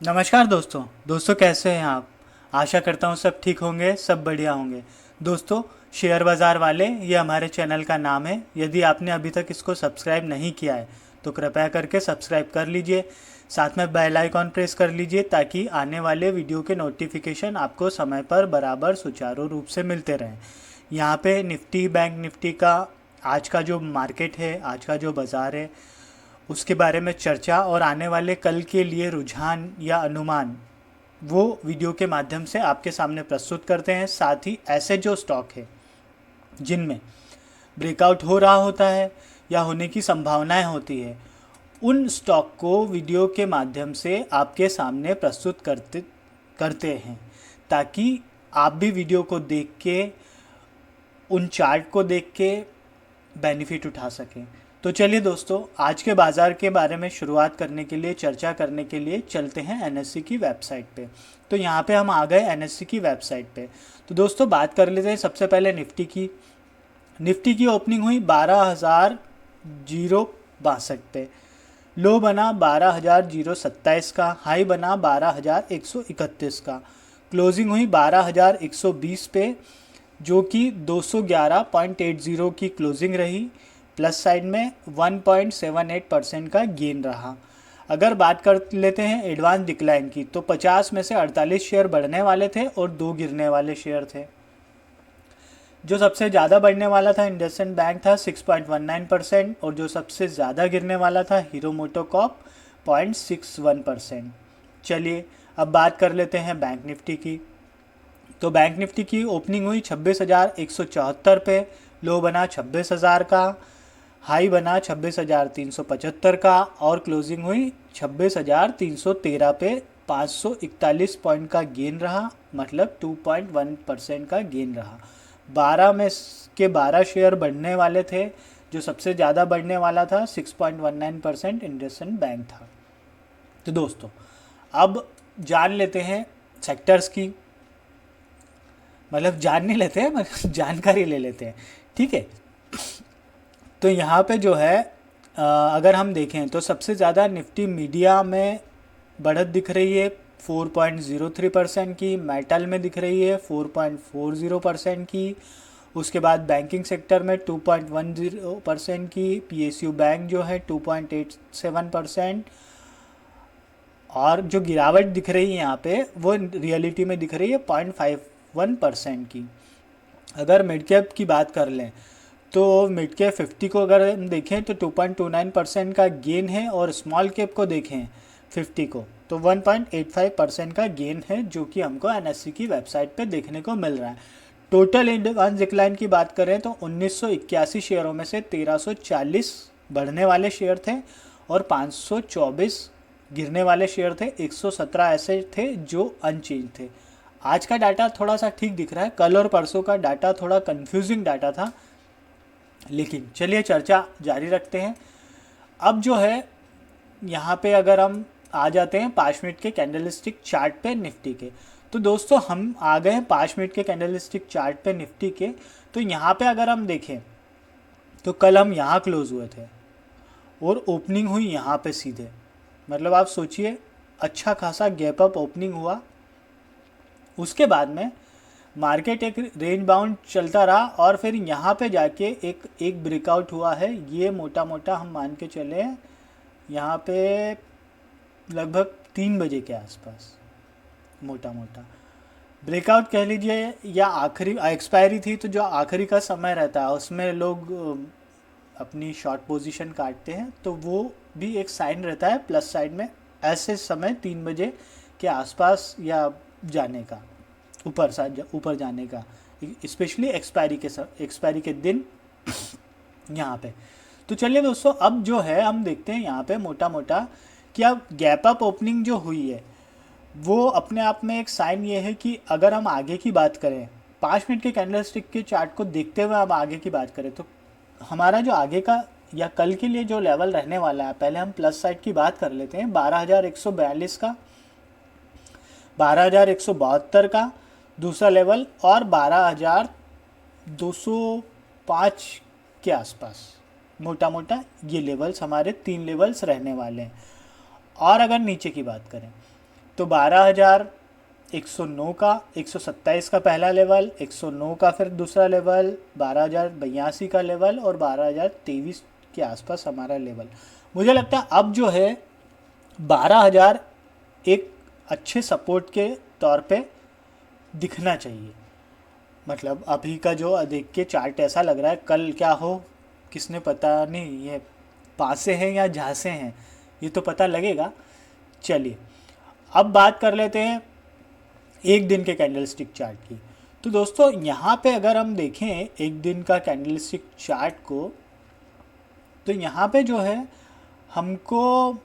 नमस्कार दोस्तों कैसे हैं आप। आशा करता हूँ सब ठीक होंगे, सब बढ़िया होंगे। दोस्तों, शेयर बाज़ार वाले ये हमारे चैनल का नाम है। यदि आपने अभी तक इसको सब्सक्राइब नहीं किया है तो कृपया करके सब्सक्राइब कर लीजिए। साथ में बेल आइकॉन प्रेस कर लीजिए ताकि आने वाले वीडियो के नोटिफिकेशन आपको समय पर बराबर सुचारू रूप से मिलते रहें। यहाँ पे निफ्टी बैंक निफ्टी का आज का जो मार्केट है, आज का जो बाज़ार है, उसके बारे में चर्चा और आने वाले कल के लिए रुझान या अनुमान वो वीडियो के माध्यम से आपके सामने प्रस्तुत करते हैं। साथ ही ऐसे जो स्टॉक है जिनमें ब्रेकआउट हो रहा होता है या होने की संभावनाएं होती है, उन स्टॉक को वीडियो के माध्यम से आपके सामने प्रस्तुत करते करते हैं ताकि आप भी वीडियो को देख के, उन चार्ट को देख के बेनिफिट उठा सकें। तो चलिए दोस्तों, आज के बाज़ार के बारे में शुरुआत करने के लिए, चर्चा करने के लिए चलते हैं एनएससी की वेबसाइट पे। तो यहाँ पे हम आ गए एनएससी की वेबसाइट पे। तो दोस्तों, बात कर लेते हैं सबसे पहले निफ्टी की। निफ्टी की ओपनिंग हुई 12,062 पे, लो बना 12,027 का, हाई बना 12,131 का, क्लोजिंग हुई 12,120 पे, जो कि 211.80 की क्लोजिंग रही। प्लस साइड में 1.78% का गेन रहा। अगर बात कर लेते हैं एडवांस डिक्लाइन की, तो 50 में से 48 शेयर बढ़ने वाले थे और 2 गिरने वाले शेयर थे। जो सबसे ज़्यादा बढ़ने वाला था इंडसइंड बैंक था 6.19%, और जो सबसे ज़्यादा गिरने वाला था हीरो मोटोकॉर्प 0.61%। चलिए अब बात कर लेते हैं बैंक निफ्टी की। तो बैंक निफ्टी की ओपनिंग हुई 26,174 पे, लो बना 26,000 का, हाई बना 26,375 का, और क्लोजिंग हुई 26,313 पे। 541 पॉइंट का गेन रहा, मतलब 2.1% का गेन रहा। 12 में के 12 शेयर बढ़ने वाले थे। जो सबसे ज़्यादा बढ़ने वाला था 6.19% इंडसइंड बैंक था। तो दोस्तों, अब जान लेते हैं सेक्टर्स की, मतलब जान नहीं लेते हैं, मतलब जानकारी ले लेते हैं। ठीक है। तो यहाँ पे जो है, अगर हम देखें तो सबसे ज़्यादा निफ्टी मीडिया में बढ़त दिख रही है 4.03% की, मेटल में दिख रही है 4.40% की, उसके बाद बैंकिंग सेक्टर में 2.10% की, पीएसयू बैंक जो है 2.87%, और जो गिरावट दिख रही है यहाँ पे वो रियलिटी में दिख रही है 0.51% की। अगर मिड कैप की बात कर लें तो मिड कैप 50 को अगर हम देखें तो 2.29% का गेन है, और स्मॉल कैप को देखें 50 को तो 1.85% का गेन है, जो कि हमको एनएससी की वेबसाइट पे देखने को मिल रहा है। टोटल एडवांस डिक्लाइन की बात करें तो 1981 शेयरों में से 1340 बढ़ने वाले शेयर थे और 524 गिरने वाले शेयर थे। 117 ऐसे थे जो अनचेंज थे। आज का डाटा थोड़ा सा ठीक दिख रहा है, कल और परसों का डाटा थोड़ा कंफ्यूजिंग डाटा था, लेकिन चलिए चर्चा जारी रखते हैं। अब जो है यहाँ पे अगर हम आ जाते हैं 5 मिनट के कैंडलस्टिक चार्ट पे निफ्टी के। तो दोस्तों, हम आ गए हैं 5 मिनट के कैंडलस्टिक चार्ट पे निफ्टी के। तो यहाँ पे अगर हम देखें तो कल हम यहाँ क्लोज हुए थे और ओपनिंग हुई यहाँ पे सीधे, मतलब आप सोचिए अच्छा खासा गैप अप ओपनिंग हुआ। उसके बाद में मार्केट एक रेंज बाउंड चलता रहा और फिर यहाँ पे जाके एक ब्रेकआउट हुआ है। ये मोटा मोटा हम मान के चले यहाँ पे लगभग 3 बजे के आसपास मोटा मोटा ब्रेकआउट कह लीजिए, या आखिरी एक्सपायरी थी। तो जो आखिरी का समय रहता है उसमें लोग अपनी शॉर्ट पोजीशन काटते हैं, तो वो भी एक साइन रहता है प्लस साइड में, ऐसे समय 3 बजे के आसपास या जाने का, ऊपर जाने का, स्पेशली एक्सपायरी के दिन यहाँ पे। तो चलिए दोस्तों, अब जो है हम देखते हैं यहाँ पे मोटा मोटा कि अब गैप अप ओपनिंग जो हुई है वो अपने आप में एक साइन ये है कि अगर हम आगे की बात करें, 5 मिनट के कैंडलस्टिक के चार्ट को देखते हुए हम आगे की बात करें, तो हमारा जो आगे का या कल के लिए जो लेवल रहने वाला है, पहले हम प्लस साइड की बात कर लेते हैं 12,142 का, 12,172 का दूसरा लेवल, और 12,205 के आसपास मोटा मोटा ये लेवल्स, हमारे 3 लेवल्स रहने वाले हैं। और अगर नीचे की बात करें तो 12,109 का 127 का पहला लेवल, 109 का फिर दूसरा लेवल, 12,082 का लेवल और 12,023 के आसपास हमारा लेवल। मुझे लगता है अब जो है 12,000 एक अच्छे सपोर्ट के तौर पे दिखना चाहिए। मतलब अभी का जो देख के चार्ट ऐसा लग रहा है, कल क्या हो किसने पता नहीं, ये पासे हैं या झांसे हैं ये तो पता लगेगा। चलिए अब बात कर लेते हैं एक दिन के कैंडलस्टिक चार्ट की। तो दोस्तों यहाँ पे अगर हम देखें एक दिन का कैंडलस्टिक चार्ट को, तो यहाँ पे जो है हमको,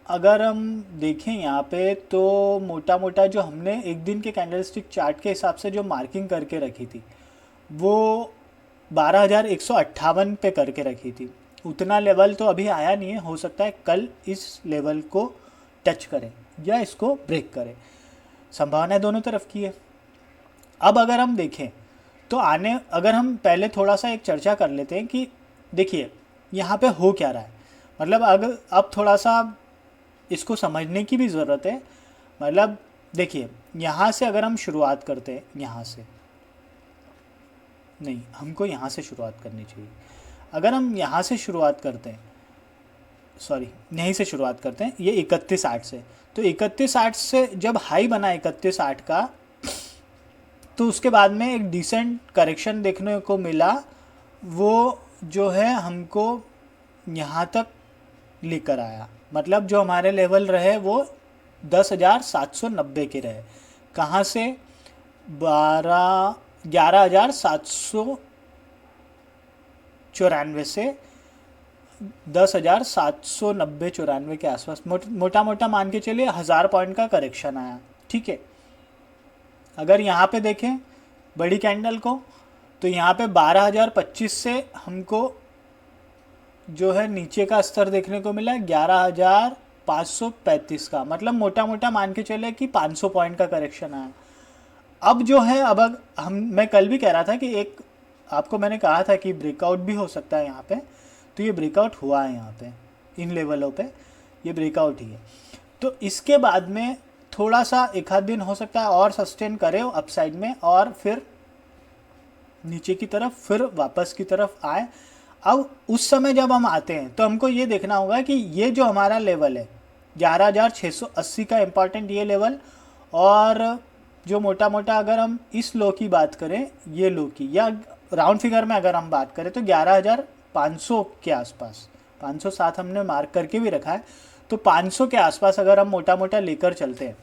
अगर हम देखें यहाँ पे तो मोटा मोटा जो हमने एक दिन के कैंडलस्टिक चार्ट के हिसाब से जो मार्किंग करके रखी थी वो 12,158 पे करके रखी थी। उतना लेवल तो अभी आया नहीं है, हो सकता है कल इस लेवल को टच करे या इसको ब्रेक करे, संभावना दोनों तरफ की है। अब अगर हम देखें तो अगर हम पहले थोड़ा सा एक चर्चा कर लेते हैं कि देखिए यहाँ पे हो क्या रहा है। मतलब अगर अब थोड़ा सा इसको समझने की भी ज़रूरत है। मतलब देखिए यहाँ से अगर हम शुरुआत करते हैं, यहाँ से नहीं, हमको यहाँ से शुरुआत करनी चाहिए। अगर हम यहाँ से शुरुआत करते हैं, सॉरी यहीं से शुरुआत करते हैं, ये 31.8 से, तो 31.8 से जब हाई बना 31.8 का, तो उसके बाद में एक डिसेंट करेक्शन देखने को मिला। वो जो है हमको यहाँ तक लेकर आया। मतलब जो हमारे लेवल रहे वो 10,790 के रहे। कहाँ से? 11,794 से 10,790-94 के आसपास मोटा मोटा मान के चलिए 1000 पॉइंट का करेक्शन आया। ठीक है, अगर यहाँ पे देखें बड़ी कैंडल को, तो यहाँ पे 12,025 से हमको जो है नीचे का स्तर देखने को मिला 11,535 का। मतलब मोटा मोटा मान के चले कि 500 पॉइंट का करेक्शन आया। अब जो है मैं कल भी कह रहा था कि एक आपको मैंने कहा था कि ब्रेकआउट भी हो सकता है यहाँ पे, तो ये ब्रेकआउट हुआ है यहाँ पे, इन लेवलों पे ये ब्रेकआउट ही है। तो इसके बाद में थोड़ा सा एक आध दिन हो सकता है और सस्टेन करे अपसाइड में, और फिर नीचे की तरफ फिर वापस की तरफ आए। अब उस समय जब हम आते हैं तो हमको ये देखना होगा कि ये जो हमारा लेवल है 11,680 का इम्पॉर्टेंट ये लेवल, और जो मोटा मोटा अगर हम इस लो की बात करें, ये लो की, या राउंड फिगर में अगर हम बात करें तो 11,500 के आसपास, 507 हमने मार्क करके भी रखा है, तो 500 के आसपास अगर हम मोटा मोटा लेकर चलते हैं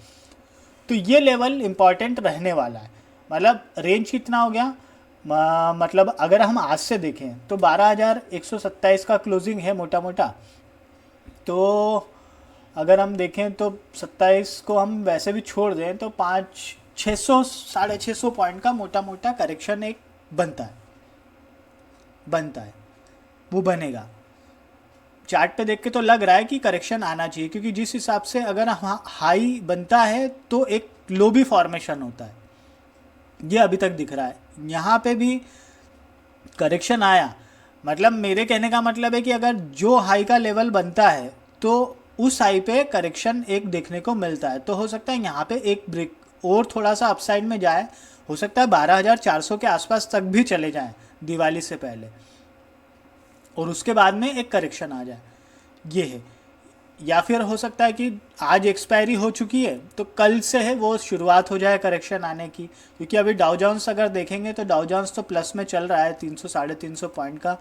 तो ये लेवल इम्पॉर्टेंट रहने वाला है। मतलब रेंज कितना हो गया, मतलब अगर हम आज से देखें तो 12,127 का क्लोजिंग है मोटा मोटा। तो अगर हम देखें तो 27 को हम वैसे भी छोड़ दें तो 600 650 पॉइंट का मोटा मोटा करेक्शन एक बनता है, वो बनेगा। चार्ट पे देख के तो लग रहा है कि करेक्शन आना चाहिए, क्योंकि जिस हिसाब से अगर हाई बनता है तो एक लो भी फॉर्मेशन होता है, ये अभी तक दिख रहा है। यहाँ पे भी करेक्शन आया, मतलब मेरे कहने का मतलब है कि अगर जो हाई का लेवल बनता है तो उस हाई पे करेक्शन एक देखने को मिलता है। तो हो सकता है यहाँ पे एक ब्रेक और थोड़ा सा अपसाइड में जाए, हो सकता है 12,400 के आसपास तक भी चले जाएं दिवाली से पहले, और उसके बाद में एक करेक्शन आ जाए, ये है। या फिर हो सकता है कि आज एक्सपायरी हो चुकी है तो कल से है वो शुरुआत हो जाए करेक्शन आने की, क्योंकि अभी डाउ जोन्स अगर देखेंगे तो डाउ जोन्स तो प्लस में चल रहा है, 300 350 पॉइंट का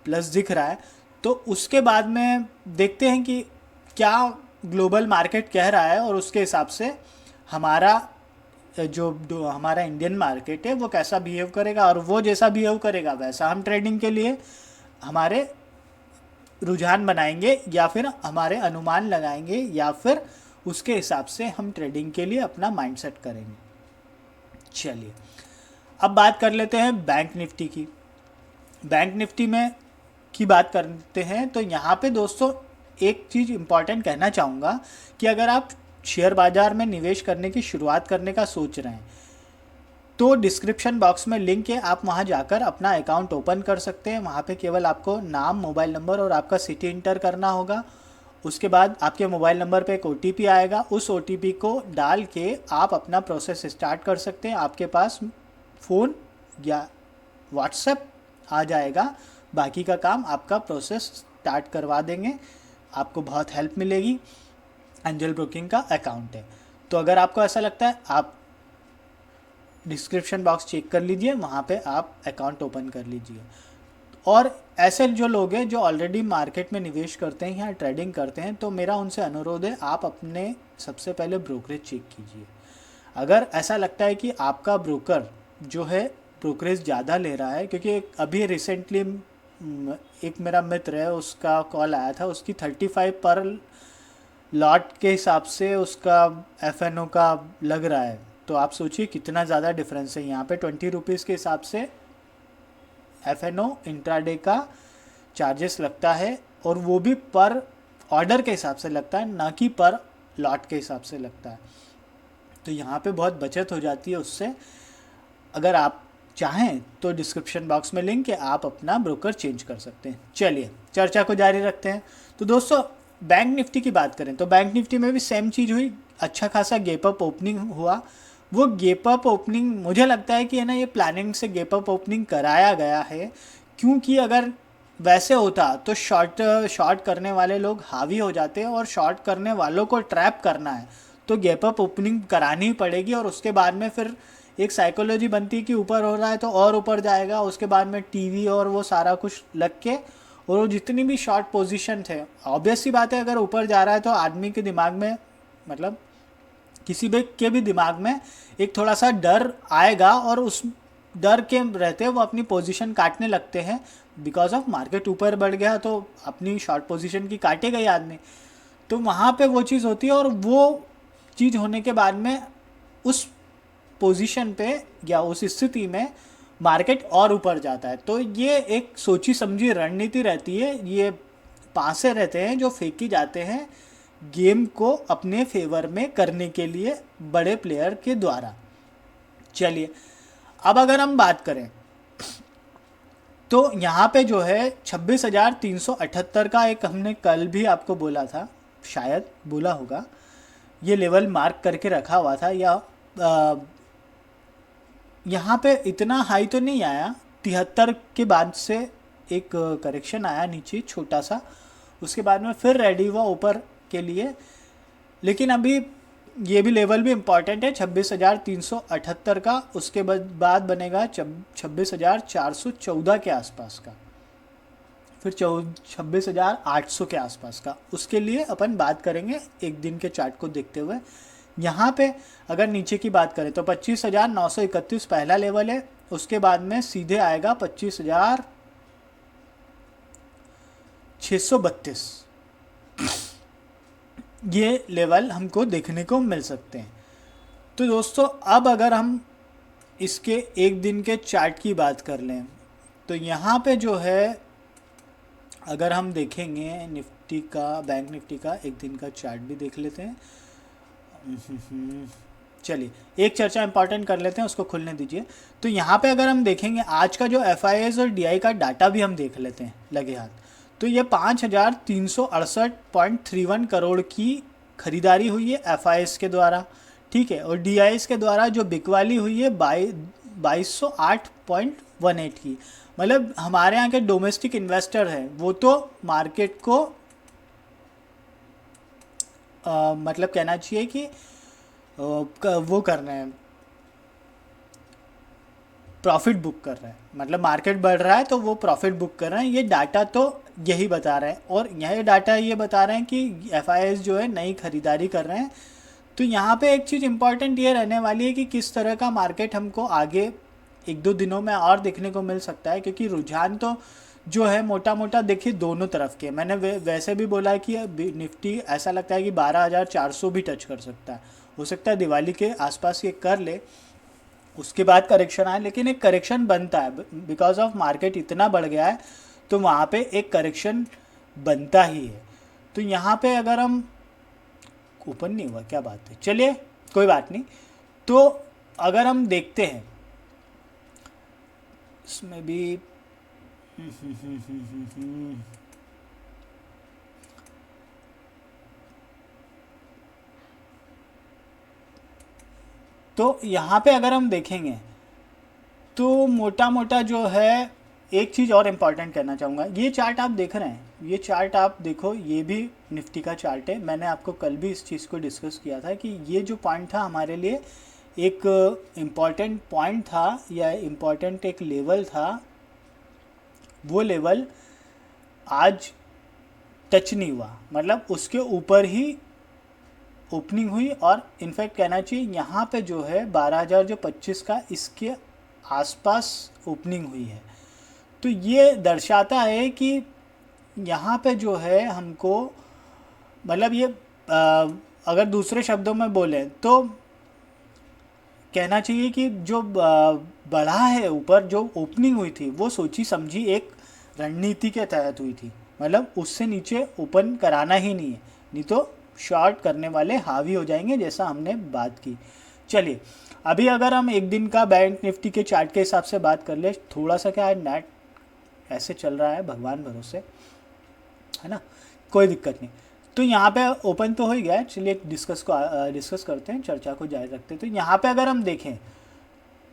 प्लस दिख रहा है। तो उसके बाद में देखते हैं कि क्या ग्लोबल मार्केट कह रहा है, और उसके हिसाब से हमारा जो हमारा इंडियन मार्केट है वो कैसा बिहेव करेगा, और वो जैसा बिहेव करेगा वैसा हम ट्रेडिंग के लिए हमारे रुझान बनाएंगे, या फिर हमारे अनुमान लगाएंगे, या फिर उसके हिसाब से हम ट्रेडिंग के लिए अपना माइंडसेट करेंगे। चलिए अब बात कर लेते हैं बैंक निफ्टी की। बैंक निफ्टी में की बात करते हैं तो यहाँ पे दोस्तों एक चीज़ इम्पॉर्टेंट कहना चाहूँगा कि अगर आप शेयर बाज़ार में निवेश करने की शुरुआत करने का सोच रहे हैं तो डिस्क्रिप्शन बॉक्स में लिंक है, आप वहां जाकर अपना अकाउंट ओपन कर सकते हैं। वहां पे केवल आपको नाम, मोबाइल नंबर और आपका सिटी इंटर करना होगा, उसके बाद आपके मोबाइल नंबर पे एक OTP आएगा, उस OTP को डाल के आप अपना प्रोसेस स्टार्ट कर सकते हैं। आपके पास फ़ोन या व्हाट्सएप आ जाएगा, बाकी का काम आपका प्रोसेस स्टार्ट करवा देंगे, आपको बहुत हेल्प मिलेगी। एंजल ब्रोकिंग का अकाउंट है। तो अगर आपको ऐसा लगता है, आप डिस्क्रिप्शन बॉक्स चेक कर लीजिए, वहाँ पे आप अकाउंट ओपन कर लीजिए। और ऐसे जो लोग हैं जो ऑलरेडी मार्केट में निवेश करते हैं या ट्रेडिंग करते हैं, तो मेरा उनसे अनुरोध है, आप अपने सबसे पहले ब्रोकरेज चेक कीजिए। अगर ऐसा लगता है कि आपका ब्रोकर जो है ब्रोकरेज ज़्यादा ले रहा है, क्योंकि अभी रिसेंटली एक मेरा मित्र है, उसका कॉल आया था, उसकी 35 पर लॉट के हिसाब से उसका FNO का लग रहा है। तो आप सोचिए कितना ज़्यादा डिफरेंस है। यहाँ पे 20 रुपीज़ के हिसाब से FNO इंट्राडे का चार्जेस लगता है, और वो भी पर ऑर्डर के हिसाब से लगता है, ना कि पर लॉट के हिसाब से लगता है। तो यहाँ पे बहुत बचत हो जाती है उससे। अगर आप चाहें तो डिस्क्रिप्शन बॉक्स में लिंक है, आप अपना ब्रोकर चेंज कर सकते हैं। चलिए चर्चा को जारी रखते हैं। तो दोस्तों, बैंक निफ्टी की बात करें तो बैंक निफ्टी में भी सेम चीज़ हुई, अच्छा खासा गैप अप ओपनिंग हुआ। वो गैप अप ओपनिंग मुझे लगता है कि है ना, ये प्लानिंग से गैप अप ओपनिंग कराया गया है, क्योंकि अगर वैसे होता तो शॉर्ट करने वाले लोग हावी हो जाते हैं, और शॉर्ट करने वालों को ट्रैप करना है तो गैप अप ओपनिंग करानी ही पड़ेगी। और उसके बाद में फिर एक साइकोलॉजी बनती है कि ऊपर हो रहा है तो और ऊपर जाएगा, उसके बाद में टीवी और वो सारा कुछ लग के, और वो जितनी भी शॉर्ट पोजीशन थे, ऑब्वियस सी बात है अगर ऊपर जा रहा है तो आदमी के दिमाग में, मतलब किसी भी के भी दिमाग में एक थोड़ा सा डर आएगा, और उस डर के रहते वो अपनी पोजीशन काटने लगते हैं। बिकॉज ऑफ मार्केट ऊपर बढ़ गया तो अपनी शॉर्ट पोजीशन की काटेगा ही आदमी। तो वहाँ पे वो चीज़ होती है, और वो चीज़ होने के बाद में उस पोजीशन पे या उस स्थिति में मार्केट और ऊपर जाता है। तो ये एक सोची समझी रणनीति रहती है, ये पासे रहते हैं जो फेंकी जाते हैं गेम को अपने फेवर में करने के लिए बड़े प्लेयर के द्वारा। चलिए अब अगर हम बात करें तो यहाँ पे जो है 26,378 का एक हमने कल भी आपको बोला था, शायद बोला होगा, ये लेवल मार्क करके रखा हुआ था। या यहाँ पे इतना हाई तो नहीं आया, 73 के बाद से एक करेक्शन आया नीचे छोटा सा, उसके बाद में फिर रेडी हुआ ऊपर के लिए। लेकिन अभी ये भी लेवल भी इम्पॉर्टेंट है 26,378 का, उसके बाद बनेगा 26,414 के आसपास का, फिर 26,800 के आसपास का। उसके लिए अपन बात करेंगे एक दिन के चार्ट को देखते हुए। यहाँ पे अगर नीचे की बात करें तो 25,931 पहला लेवल है, उसके बाद में सीधे आएगा 25,632। ये लेवल हमको देखने को मिल सकते हैं। तो दोस्तों, अब अगर हम इसके एक दिन के चार्ट की बात कर लें तो यहाँ पे जो है, अगर हम देखेंगे निफ्टी का, बैंक निफ्टी का एक दिन का चार्ट भी देख लेते हैं। चलिए एक चर्चा इंपॉर्टेंट कर लेते हैं, उसको खुलने दीजिए। तो यहाँ पे अगर हम देखेंगे आज का जो FIS और DI का डाटा भी हम देख लेते हैं लगे हाथ, तो ये 5,368.31 करोड़ की खरीदारी हुई है FIS के द्वारा, ठीक है। और DIs के द्वारा जो बिकवाली हुई है 2,208.18 की। मतलब हमारे यहाँ के डोमेस्टिक इन्वेस्टर हैं वो तो मार्केट को मतलब कहना चाहिए कि वो कर रहे हैं, प्रॉफिट बुक कर रहे हैं। मतलब मार्केट बढ़ रहा है तो वो प्रॉफिट बुक कर रहे हैं। ये डाटा तो यही बता रहे हैं, और यह डाटा ये बता रहे हैं कि FIS जो है नई खरीदारी कर रहे हैं। तो यहाँ पे एक चीज़ इम्पॉर्टेंट ये रहने वाली है कि किस तरह का मार्केट हमको आगे एक दो दिनों में और देखने को मिल सकता है, क्योंकि रुझान तो जो है मोटा मोटा देखिए दोनों तरफ के। मैंने वैसे भी बोला कि निफ्टी ऐसा लगता है कि 12,400 भी टच कर सकता है, हो सकता है दिवाली के आसपास ये कर ले, उसके बाद करेक्शन आए। लेकिन एक करेक्शन बनता है, बिकॉज ऑफ मार्केट इतना बढ़ गया है तो वहाँ पे एक करेक्शन बनता ही है। तो यहाँ पे अगर हम, ओपन नहीं हुआ क्या बात है, चलिए कोई बात नहीं। तो अगर हम देखते हैं इसमें भी तो यहाँ पे अगर हम देखेंगे तो मोटा मोटा जो है, एक चीज़ और इम्पॉर्टेंट कहना चाहूँगा, ये चार्ट आप देख रहे हैं, ये चार्ट आप देखो, ये भी निफ्टी का चार्ट है। मैंने आपको कल भी इस चीज़ को डिस्कस किया था कि ये जो पॉइंट था हमारे लिए एक इम्पॉर्टेंट पॉइंट था या इम्पॉर्टेंट एक लेवल था, वो लेवल आज टच नहीं हुआ, मतलब उसके ऊपर ही ओपनिंग हुई। और इनफैक्ट कहना चाहिए यहाँ पे जो है 12,025 का इसके आसपास ओपनिंग हुई है। तो ये दर्शाता है कि यहाँ पे जो है हमको, मतलब ये अगर दूसरे शब्दों में बोलें तो कहना चाहिए कि जो बढ़ा है ऊपर, जो ओपनिंग हुई थी वो सोची समझी एक रणनीति के तहत हुई थी, मतलब उससे नीचे ओपन कराना ही नहीं है, नहीं तो शॉर्ट करने वाले हावी हो जाएंगे, जैसा हमने बात की। चलिए अभी अगर हम एक दिन का बैंक निफ्टी के चार्ट के हिसाब से बात कर ले, थोड़ा सा क्या है, नेट ऐसे चल रहा है भगवान भरोसे, है ना, कोई दिक्कत नहीं। तो यहाँ पे ओपन तो हो ही गया है, चलिए डिस्कस करते हैं, चर्चा को जारी रखते हैं। तो यहाँ पे अगर हम देखें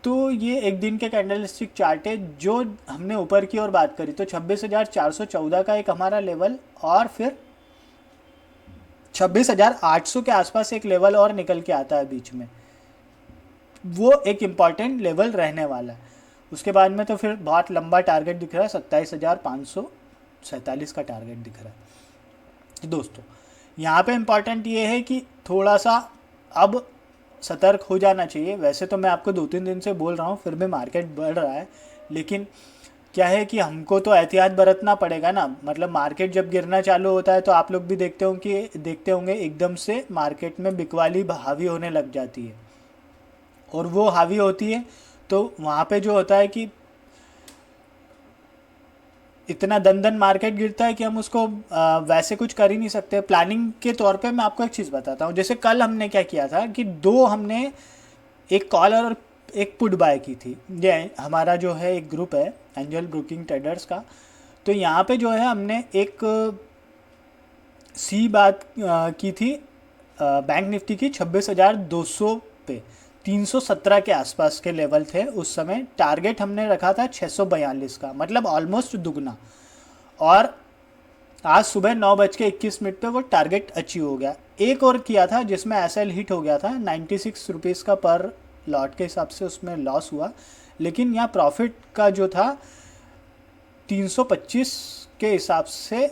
तो ये एक दिन के कैंडलस्टिक चार्ट है, जो हमने ऊपर की ओर बात करी तो 26,414 का एक हमारा लेवल, और फिर 26,800 के आसपास एक लेवल और निकल के आता है बीच में, वो एक इम्पॉर्टेंट लेवल रहने वाला है। उसके बाद में तो फिर बहुत लंबा टारगेट दिख रहा है, 27,547 का टारगेट दिख रहा है। तो दोस्तों यहाँ पे इम्पॉर्टेंट ये है कि थोड़ा सा अब सतर्क हो जाना चाहिए। वैसे तो मैं आपको 2-3 दिन से बोल रहा हूँ, फिर भी मार्केट बढ़ रहा है, लेकिन क्या है कि हमको तो एहतियात बरतना पड़ेगा ना। मतलब मार्केट जब गिरना चालू होता है तो आप लोग भी देखते होंगे एकदम से मार्केट में बिकवाली हावी होने लग जाती है, और वो हावी होती है तो वहाँ पे जो होता है कि इतना दन मार्केट गिरता है कि हम उसको वैसे कुछ कर ही नहीं सकते। प्लानिंग के तौर पे मैं आपको एक चीज़ बताता हूँ, जैसे कल हमने क्या किया था कि हमने एक कॉल और एक पुट बाय की थी। ये हमारा जो है एक ग्रुप है एंजल ब्रोकिंग ट्रेडर्स का, तो यहाँ पे जो है हमने एक सी बात की थी बैंक निफ्टी की 26,200 पे, 317 के आसपास के लेवल थे उस समय। टारगेट हमने रखा था 642 का, मतलब ऑलमोस्ट दुगना। और आज सुबह 9:21 पे वो टारगेट अचीव हो गया। एक और किया था जिसमें एसएल हिट हो गया था 96 रुपीज़ का पर लॉट के हिसाब से, उसमें लॉस हुआ, लेकिन यहाँ प्रॉफिट का जो था 325 के हिसाब से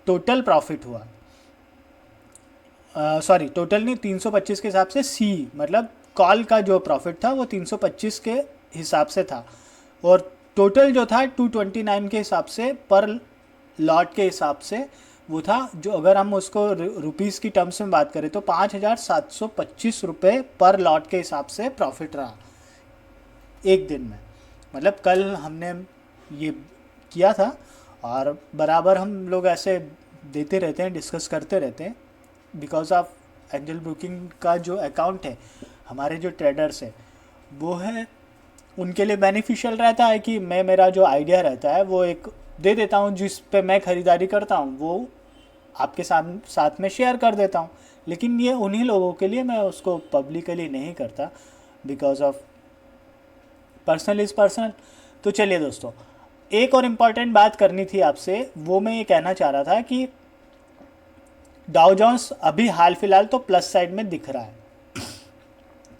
टोटल प्रॉफिट हुआ। सॉरी टोटल नहीं, 325 के हिसाब से सी, मतलब कॉल का जो प्रॉफिट था वो 325 के हिसाब से था, और टोटल जो था 229 के हिसाब से पर लॉट के हिसाब से वो था। जो अगर हम उसको रुपीज़ की टर्म्स में बात करें तो 5,725 रुपये पर लॉट के हिसाब से प्रॉफिट रहा एक दिन में। मतलब कल हमने ये किया था, और बराबर हम लोग ऐसे देते रहते हैं, डिस्कस करते रहते हैं, बिकॉज ऑफ एंजल ब्रोकिंग का जो अकाउंट है, हमारे जो ट्रेडर्स है वो है, उनके लिए बेनिफिशियल रहता है कि मैं, मेरा जो आइडिया रहता है वो एक दे देता हूँ, जिस पे मैं ख़रीदारी करता हूँ वो आपके साथ में शेयर कर देता हूँ। लेकिन ये उन्हीं लोगों के लिए, मैं उसको पब्लिकली नहीं करता, because of personal is personal. तो चलिए दोस्तों, एक और इम्पॉर्टेंट बात करनी थी आपसे, वो मैं ये कहना चाह रहा था कि डाउ जोन्स अभी हाल फिलहाल तो प्लस साइड में दिख रहा है,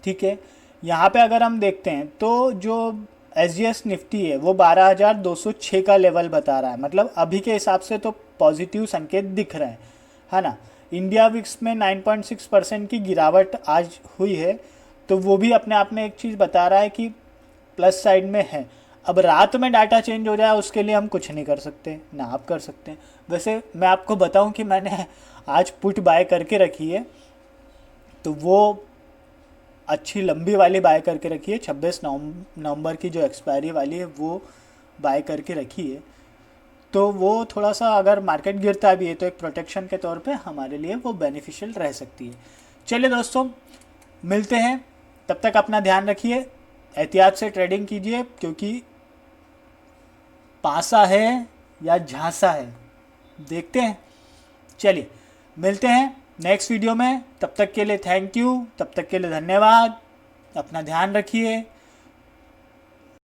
ठीक है। यहाँ पे अगर हम देखते हैं तो जो एसजीएस निफ्टी है वो 12,206 का लेवल बता रहा है, मतलब अभी के हिसाब से तो पॉजिटिव संकेत दिख रहे हैं, है ना। इंडिया विक्स में 9.6% की गिरावट आज हुई है, तो वो भी अपने आप में एक चीज़ बता रहा है कि प्लस साइड में है। अब रात में डाटा चेंज हो जाए उसके लिए हम कुछ नहीं कर सकते, ना आप कर सकते हैं। वैसे मैं आपको बताऊं कि मैंने आज पुट बाय करके रखी है, तो वो अच्छी लंबी वाली बाय करके रखी है, 26 नवंबर की जो एक्सपायरी वाली है वो बाय करके रखी है। तो वो थोड़ा सा अगर मार्केट गिरता भी है तो एक प्रोटेक्शन के तौर पे हमारे लिए वो बेनिफिशियल रह सकती है। चलिए दोस्तों, मिलते हैं, तब तक अपना ध्यान रखिए, एहतियात से ट्रेडिंग कीजिए, क्योंकि पासा है या झांसा है देखते हैं। चलिए मिलते हैं, नेक्स्ट वीडियो में। तब तक के लिए थैंक यू, तब तक के लिए धन्यवाद, अपना ध्यान रखिए।